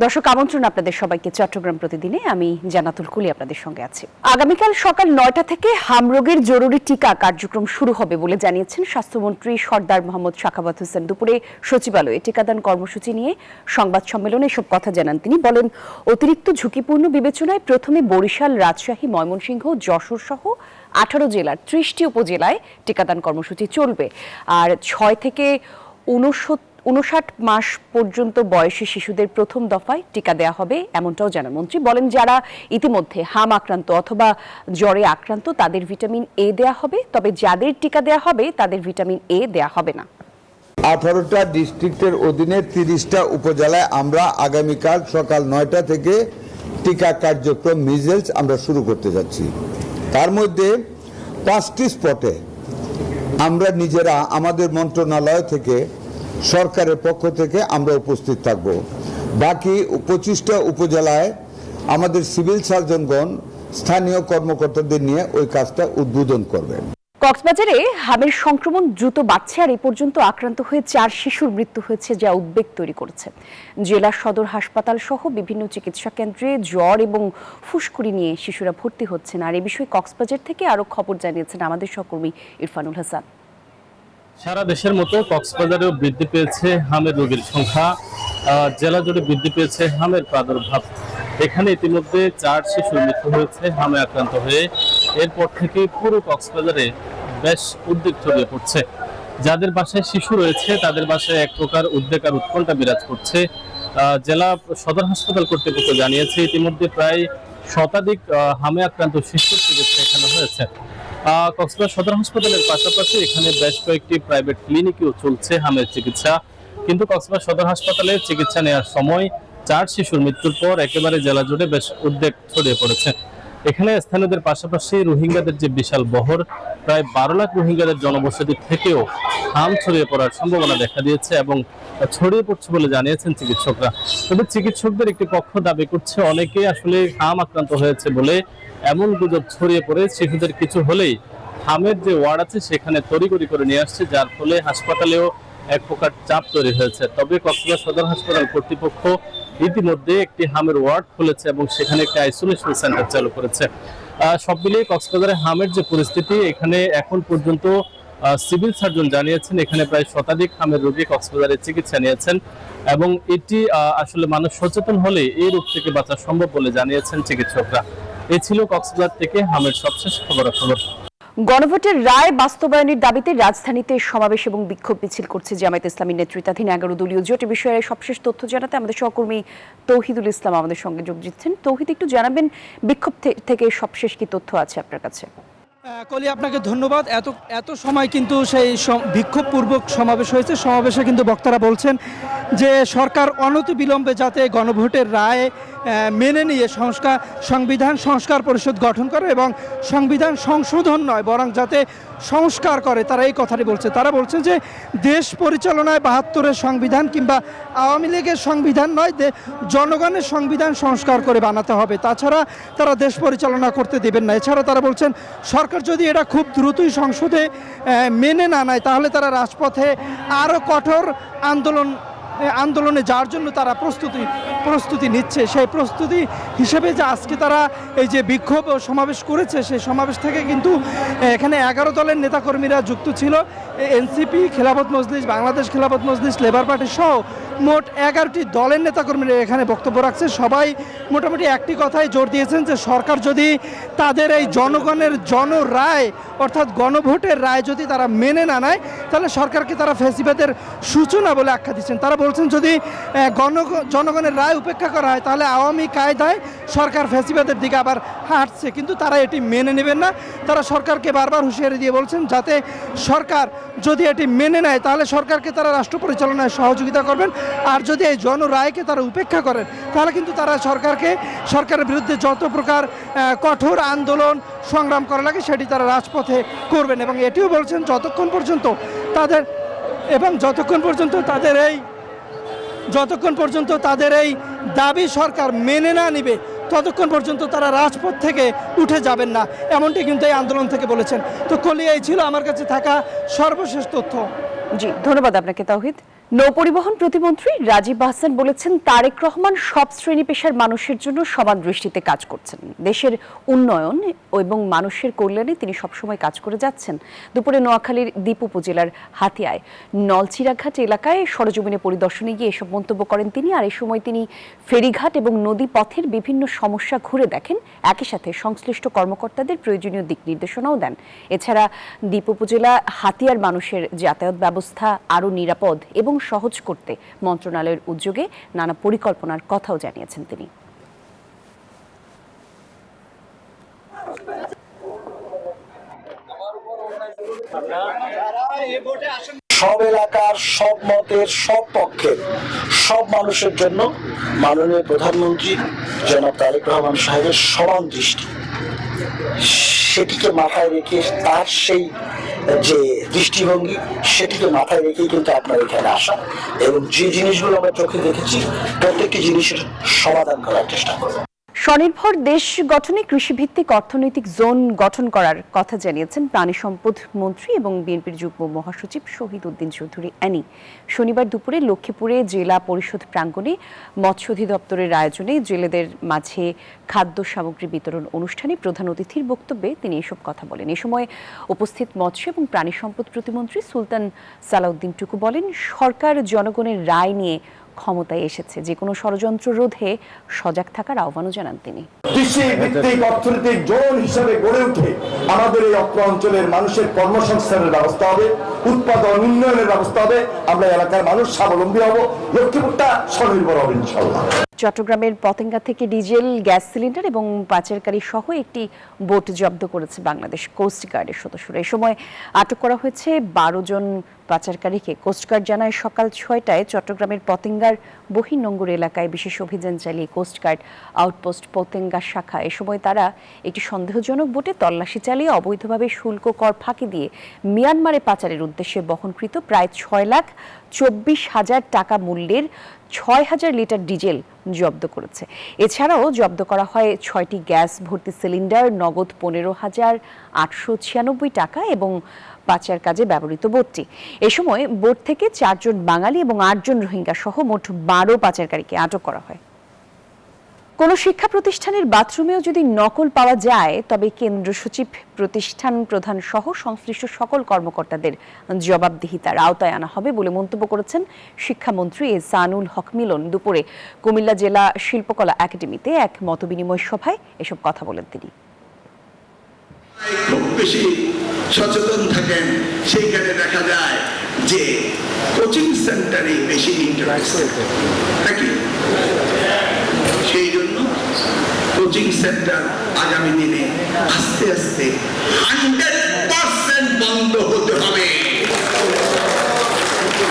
দর্শক আমন্ত্রণ আপনাদের সবাইকে চট্টগ্রাম প্রতিদিনে। আমি জান্নাতুল কুলি আপনাদের সঙ্গে আছি। আগামীকাল সকাল ৯টা থেকে হামরোগের জরুরি টিকা কার্যক্রম শুরু হবে বলে জানিয়েছেন স্বাস্থ্যমন্ত্রী সরদার মোহাম্মদ সাখাওয়াত হোসেন। দুপুরে সচিবালয়ে টিকাদান কর্মসূচি নিয়ে সংবাদ সম্মেলনে এসব কথা জানান তিনি। বলেন, অতিরিক্ত ঝুঁকিপূর্ণ বিবেচনায় প্রথমে বরিশাল, রাজশাহী, ময়মনসিংহ, যশোর সহ 18 জেলার 30টি উপজেলায় টিকাদান কর্মসূচি চলবে। আর 6 থেকে 59 মাস পর্যন্ত বয়সী শিশুদের প্রথম দফায় টিকা দেয়া হবে, এমনটাও জানান মন্ত্রী। বলেন, যারা ইতিমধ্যে হাম আক্রান্ত অথবা জ্বরে আক্রান্ত তাদের ভিটামিন এ দেয়া হবে, তবে যাদের টিকা দেয়া হবে তাদের ভিটামিন এ দেয়া হবে না। 18টা ডিস্ট্রিক্টের অধীনে 30টা উপজেলায় আমরা আগামীকাল সকাল 9টা থেকে টিকা কার্যক্রম মিজেলস আমরা শুরু করতে যাচ্ছি। তার মধ্যে 5টি স্পটে আমরা নিজেরা আমাদের মন্ত্রণালয় থেকে, সরকারের পক্ষ থেকে আমরা উপস্থিত থাকব। বাকি 25টা উপজেলায় আমাদের সিভিল সার্জনগণ স্থানীয় কর্মকর্তাদের নিয়ে ওই কাজটা উদ্বোধন করবেন। কক্সবাজারে হামের সংক্রমণ দ্রুত বাড়ছে, আর এ পর্যন্ত আক্রান্ত হয়ে 4 শিশুর মৃত্যু হয়েছে, যা উদ্বেগ তৈরি করেছে। জেলা সদর হাসপাতাল সহ বিভিন্ন চিকিৎসা কেন্দ্রে জ্বর এবং ফুসকুড়ি নিয়ে শিশুরা ভর্তি হচ্ছেন। আর এ বিষয়ে কক্সবাজার থেকে আরো খবর জানিয়েছেন আমাদের সহকর্মী ইরফানুল হাসান। সারা দেশের মতো কক্সবাজারেও বৃদ্ধি পেয়েছে হামের রোগীর সংখ্যা, জেলা জুড়ে বৃদ্ধি পেয়েছে হামের প্রাদুর্ভাব। এখানে ইতিমধ্যে 4 শিশুর মৃত্যু হয়েছে হামে আক্রান্ত হয়ে। এরপর থেকে পুরো কক্সবাজারে বেশ উদ্বেগ ছড়িয়ে পড়ছে। যাদের বাসায় শিশু রয়েছে তাদের বাসায় এক প্রকার উদ্বেগ আর উৎকণ্ঠা বিরাজ করছে। জেলা সদর হাসপাতাল কর্তৃপক্ষ জানিয়েছে ইতিমধ্যে প্রায় শতাধিক হামে আক্রান্ত শিশুর চিকিৎসা এখানে হয়েছে। কক্সবাজার সদর হাসপাতালের পাশাপাশি এখানে বেশ কয়েকটি প্রাইভেট ক্লিনিকেও চলছে হামের চিকিৎসা। কিন্তু কক্সবাজার সদর হাসপাতালে চিকিৎসা নেওয়ার সময় 4 শিশুর মৃত্যুর পর একেবারে জেলা জুড়ে বেশ উদ্বেগ ছড়িয়ে পড়েছে। এখানে স্থানীয়দের পাশাপাশি রোহিঙ্গাদের যে বিশাল বহর, প্রায় 12 লাখ রোহিঙ্গাদের জনবসতি থেকেও হাম ছড়িয়ে পড়ার সম্ভাবনা দেখা দিয়েছে এবং ছড়িয়ে পড়ছে বলে জানিয়েছেন চিকিৎসকরা। তবে চিকিৎসকদের একটি পক্ষ দাবি করছে অনেকে আসলে হাম আক্রান্ত হয়েছে বলে এমন গুজব ছড়িয়ে পড়ে শিশুদের কিছু হলেই হামের যে ওয়ার্ড আছে সেখানে তড়িঘড়ি করে নিয়ে আসছে, যার ফলে হাসপাতালেও এক প্রকার চাপ তৈরি হয়েছে। তবে কক্সবাজার সদর হাসপাতাল কর্তৃপক্ষ ইতিমধ্যে একটি হামের ওয়ার্ড খুলেছে এবং সেখানে একটি আইসোলেশন সেন্টার চালু করেছে। সব মিলিয়ে কক্সবাজারে হামের যে পরিস্থিতি, এখানে এখন পর্যন্ত সিভিল সার্জন জানিয়েছেন এখানে প্রায় শতাধিক হামের রোগী কক্সবাজারে চিকিৎসা নিয়েছেন এবং এটি আসলে মানুষ সচেতন হলে এই রোগ থেকে বাঁচা সম্ভব বলে জানিয়েছেন চিকিৎসকরা। এই ছিল কক্সবাজার থেকে হামের সবশেষ খবরাখবর। গণভোটের রায় বাস্তবায়নের দাবিতে রাজধানীতে সমাবেশ এবং বিক্ষোভ মিছিল করছে জামায়াত ইসলামীর নেতৃত্বাধীন 11 দলীয় জোট। এ বিষয়ে সবশেষ তথ্য জানাতে আমাদের সহকর্মী তৌহিদুল ইসলাম আমাদের সঙ্গে যোগ দিচ্ছেন। তৌহিদ, একটু জানাবেন বিক্ষোভ থেকে সবশেষ কি তথ্য আছে আপনার কাছে? কলি, আপনাকে ধন্যবাদ। এত সময় কিন্তু সেই বিক্ষোভপূর্বক সমাবেশ হয়েছে। সমাবেশে কিন্তু বক্তারা বলছেন যে সরকার অনতিবিলম্বে যাতে গণভোটের রায় মেনে নিয়ে সংবিধান সংস্কার পরিষদ গঠন করে এবং সংবিধান সংশোধন নয় বরং যাতে সংস্কার করে, তারা এই কথাটি বলছে। তারা বলছেন যে দেশ পরিচালনায় 72-এর সংবিধান কিংবা আওয়ামী লীগের সংবিধান নয়, জনগণের সংবিধান সংস্কার করে বানাতে হবে, তাছাড়া তারা দেশ পরিচালনা করতে দেবেন না। এছাড়া তারা বলছেন সরকার যদি এটা খুব দ্রুতই সংসদে মেনে না নেয় তাহলে তারা রাজপথে আরও কঠোর আন্দোলনে যাওয়ার জন্য তারা প্রস্তুতি নিচ্ছে। সেই প্রস্তুতি হিসেবে যে আজকে তারা এই যে বিক্ষোভ সমাবেশ করেছে, সেই সমাবেশ থেকে কিন্তু এখানে 11 দলের নেতাকর্মীরা যুক্ত ছিল। NCP, Khelafat Majlis, Bangladesh Khelafat Majlis, labour party সহ মোট 11টি দলের নেতাকর্মীরা এখানে বক্তব্য রাখছে। সবাই মোটামুটি একটি কথাই জোর দিয়েছেন যে সরকার যদি তাদের এই জনগণের জনরায় অর্থাৎ গণভোটের রায় যদি তারা মেনে না নেয় তাহলে সরকারকে তারা ফ্যাসিবাদের সূচনা বলে আখ্যা দিচ্ছেন। তারা বলছেন যদি জনগণের রায় উপেক্ষা করা হয় তাহলে আওয়ামী কায়দায় সরকার ফ্যাসিবাদের দিকে আবার হাঁটছে, কিন্তু তারা এটি মেনে নেবেন না। তারা সরকারকে বারবার হুঁশিয়ারি দিয়ে বলছেন যাতে সরকার যদি এটি মেনে নেয় তাহলে সরকারকে তারা রাষ্ট্র পরিচালনায় সহযোগিতা করবেন, আর যদি এই জনরায়কে তারা উপেক্ষা করেন তাহলে কিন্তু তারা সরকারের বিরুদ্ধে যত প্রকার কঠোর আন্দোলন সংগ্রাম করা লাগে সেটি তারা রাজপথে করবেন। এবং এটিও বলছেন যতক্ষণ পর্যন্ত তাদের এই দাবি সরকার মেনে না নিবে ততক্ষণ পর্যন্ত তারা রাজপথ থেকে উঠে যাবেন না, এমনটি কিন্তু এই আন্দোলন থেকে বলেছেন। তো কলি, এই ছিল আমার কাছে থাকা সর্বশেষ তথ্য। জি, ধন্যবাদ আপনাকে তৌহিদ। নৌপরিবহন প্রতিমন্ত্রী রাজীব আহসান বলেছেন, তারেক রহমান সব শ্রেণী পেশার মানুষের জন্য সমান দৃষ্টিতে কাজ করছেন। দেশের উন্নয়ন এবং মানুষের কল্যাণে তিনি সবসময় কাজ করে যাচ্ছেন। দুপুরে নোয়াখালীর দ্বীপ উপজেলার হাতিয়ায় নলচিরাঘাট এলাকায় সরেজমিনে পরিদর্শনে গিয়ে এসব মন্তব্য করেন তিনি। আর এই সময় তিনি ফেরিঘাট এবং নদী পথের বিভিন্ন সমস্যা ঘুরে দেখেন, একই সাথে সংশ্লিষ্ট কর্মকর্তাদের প্রয়োজনীয় দিক নির্দেশনাও দেন। এছাড়া দ্বীপ উপজেলা হাতিয়ার মানুষের যাতায়াত ব্যবস্থা আরও নিরাপদ এবং সহজ করতে মন্ত্রণালয়ের উদ্যোগে নানা পরিকল্পনার কথাও জানিয়েছেন তিনি। সব এলাকার, সব মতের, সব পক্ষের, সব মানুষের জন্য মাননীয় প্রধানমন্ত্রী জনাব তারেক রহমান সাহেবের সমান দৃষ্টি, সেটিকে মাথায় রেখে তার সেই যে দৃষ্টিভঙ্গি সেটিকে মাথায় রেখেই কিন্তু আপনার এখানে আসা এবং যে জিনিসগুলো আমরা চোখে দেখেছি প্রত্যেকটি জিনিসের সমাধান করার চেষ্টা করব। স্বনির্ভর দেশ গঠনে কৃষিভিত্তিক অর্থনৈতিক জোন গঠন করার কথা জানিয়েছেন প্রাণী সম্পদ মন্ত্রী এবং বিএনপির যুগ্ম মহাসচিব শহীদ উদ্দিন চৌধুরী অ্যানি। শনিবার দুপুরে লক্ষ্মীপুরে জেলা পরিষদ প্রাঙ্গণে মৎস্য অধিদপ্তরের আয়োজনে জেলেদের মাঝে খাদ্য সামগ্রী বিতরণ অনুষ্ঠানে প্রধান অতিথির বক্তব্যে তিনি এসব কথা বলেন। এ সময় উপস্থিত মৎস্য এবং প্রাণী সম্পদ প্রতিমন্ত্রী সুলতান সালাউদ্দিন টুকু বলেন, সরকার জনগণের রায় নিয়ে ক্ষমতায় এসেছে, যে কোনো ষড়যন্ত্র রোধে সজাগ থাকার আহ্বানও জানান তিনি। কৃষি ভিত্তিক অর্থনৈতিক জোন হিসেবে গড়ে উঠে আমাদের এই অত্র অঞ্চলের মানুষের কর্মসংস্থানের ব্যবস্থা হবে, উৎপাদন উন্নয়নের ব্যবস্থা হবে, আমরা এলাকার মানুষ স্বাবলম্বী হব, লক্ষ্মীপুরটা স্বনির্ভর হবে ইনশাআল্লাহ। চট্টগ্রামের পতেঙ্গা থেকে ডিজেল, গ্যাস সিলিন্ডার এবং পাচারকারী সহ একটি বোট জব্দ করেছে বাংলাদেশ কোস্ট গার্ডের সদস্যরা। এ সময় আটক করা হয়েছে 12 জন পাচারকারীকে। কোস্টগার্ড জানায়, সকাল 6টায় চট্টগ্রামের পতেঙ্গার বহির্নোঙ্গর এলাকায় বিশেষ অভিযান চালিয়ে কোস্টগার্ড আউটপোস্ট পতেঙ্গা শাখা, এ সময় তারা একটি সন্দেহজনক বোটে তল্লাশি চালিয়ে অবৈধভাবে শুল্ক কর ফাঁকি দিয়ে মিয়ানমারে পাচারের উদ্দেশ্যে বহনকৃত প্রায় 6,24,000 টাকা মূল্যের 6,000 লিটার ডিজেল জব্দ করেছে। এছাড়াও জব্দ করা হয় 6টি গ্যাস ভর্তি সিলিন্ডার, নগদ 15,896 টাকা এবং পাচার কাজে ব্যবহৃত বোটটি। এ সময় বোট থেকে 4 জন বাঙালি এবং 8 জন রোহিঙ্গা সহ মোট 12 পাচারকারীকে আটক করা হয়। কোনো শিক্ষা প্রতিষ্ঠানের বাথরুমেও যদি নকল পাওয়া যায়, তবে কেন্দ্র সচিব, প্রতিষ্ঠান প্রধান সহ সংশ্লিষ্ট সকল কর্মকর্তাদের জবাবদিহিতার আওতায় আনা হবে বলে মন্তব্য করেছেন শিক্ষামন্ত্রী এহসানুল হক মিলন। দুপুরে কুমিল্লা জেলা শিল্পকলা একাডেমিতে এক মতবিনিময় সভায় এসব কথা বলেন তিনি। খুব বেশি সচেতন থাকেন, সেইখানে দেখা যায় যে কোচিং সেন্টারে বেশি ইন্টারেস্ট নাকি, সেই জন্য কোচিং সেন্টার আগামী দিনে আস্তে আস্তে 100% বন্ধ হতে হবে।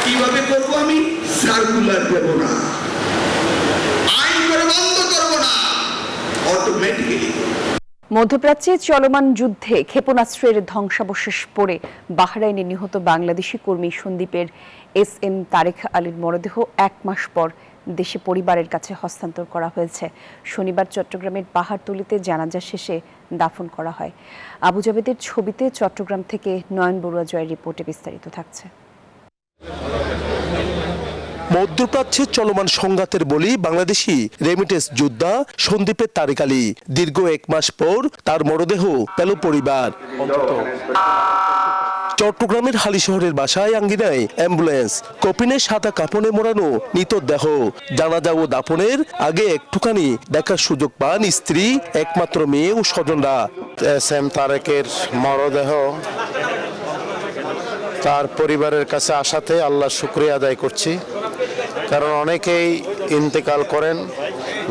কিভাবে করবো? আমি সার্কুলার দেব না, আইন করে বন্ধ করবো না, অটোমেটিক্যালি। মধ্যপ্রাচ্যে চলমান যুদ্ধে ক্ষেপণাস্ত্রের ধ্বংসাবশেষ পড়ে বাহরাইনে নিহত বাংলাদেশি কর্মী সন্দীপের SM তারেক আলীর মরদেহ 1 মাস পর দেশে পরিবারের কাছে হস্তান্তর করা হয়েছে। শনিবার চট্টগ্রামের পাহাড়তলীতে জানাজা শেষে দাফন করা হয়। আবু জাবেদের ছবিতে চট্টগ্রাম থেকে নয়ন বড়ুয়া জয়ের রিপোর্টে বিস্তারিত থাকছে। মধ্যপ্রাচ্যের চলমান সংঘাতের বলি বাংলাদেশি রেমিটেন্স যোদ্ধা সন্দীপের তারেক আলী। দীর্ঘ 1 মাস পর তার মরদেহ পেল পরিবার। চট্টগ্রামের হালিশহরের বাসায় আঙ্গিনায় অ্যাম্বুলেন্স, কপিনে সাদা কাপড়ে মোড়ানো মৃতদেহ। জানাজা ও দাফনের আগে একটুখানি দেখার সুযোগ পান স্ত্রী, একমাত্র মেয়ে ও স্বজনরা। SM তারেকের মরদেহ তার পরিবারের কাছে আসাতে আল্লাহর শুকরিয়া আদায় করছি, কারণ অনেকেই ইন্তেকাল করেন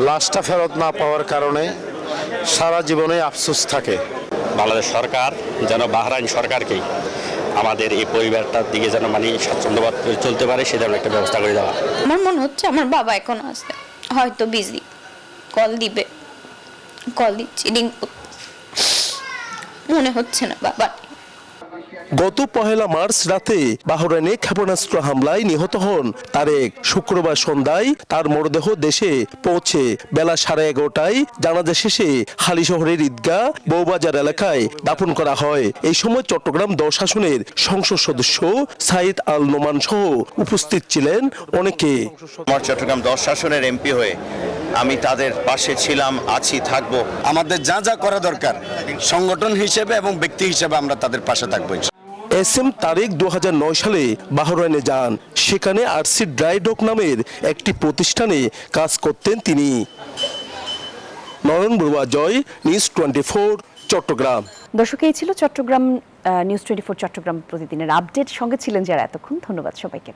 লাশটা ফেরত না পাওয়ার কারণে, সারা জীবনে আফসোস থাকে। বাংলাদেশ সরকার যেন বাহরাইন সরকারকেই আমাদের এই পরিবারটার দিকে যেন মানে স্বাচ্ছন্দ্যবাদ চলতে পারে, সে ধরনের একটা ব্যবস্থা করে দেওয়া। আমার মনে হচ্ছে আমার বাবা এখন আছে, হয়তো বিজি, কল দিবে, কল দিচ্ছি, মনে হচ্ছে না বাবা। গত 1 মার্চ রাতে বাহরাইনে ক্ষেপণাস্ত্র হামলায় নিহত হন তারেক। শুক্রবার সন্ধ্যায় তার মরদেহ দেশে পৌঁছে বেলা 11:30টায় জানাজা শেষে হালিশহরের ঈদগাহ বউবাজার এলাকায় দাফন করা হয়। এই সময় চট্টগ্রাম 10 আসনের সংসদ সদস্য সাইদ আল নোমান সহ উপস্থিত ছিলেন অনেকে। আমার চট্টগ্রাম 10 আসনের এমপি হয়ে আমি তাদের পাশে ছিলাম, আছি, থাকবো। আমাদের যা যা করা দরকার সংগঠন হিসেবে এবং ব্যক্তি হিসেবে আমরা তাদের পাশে থাকবো। SM তারেক 2009 সালে বাহরাইনে যান। সেখানে RC ড্রাই ডক নামের একটি প্রতিষ্ঠানে কাজ করতেন তিনি। নয়ন বড়ুয়া জয়, নিউজ 24 চট্টগ্রাম। দর্শক, এই ছিল চট্টগ্রাম নিউজ 24 চট্টগ্রাম প্রতিদিনের আপডেট। সঙ্গে ছিলেন যারা এতক্ষণ, ধন্যবাদ সবাইকে।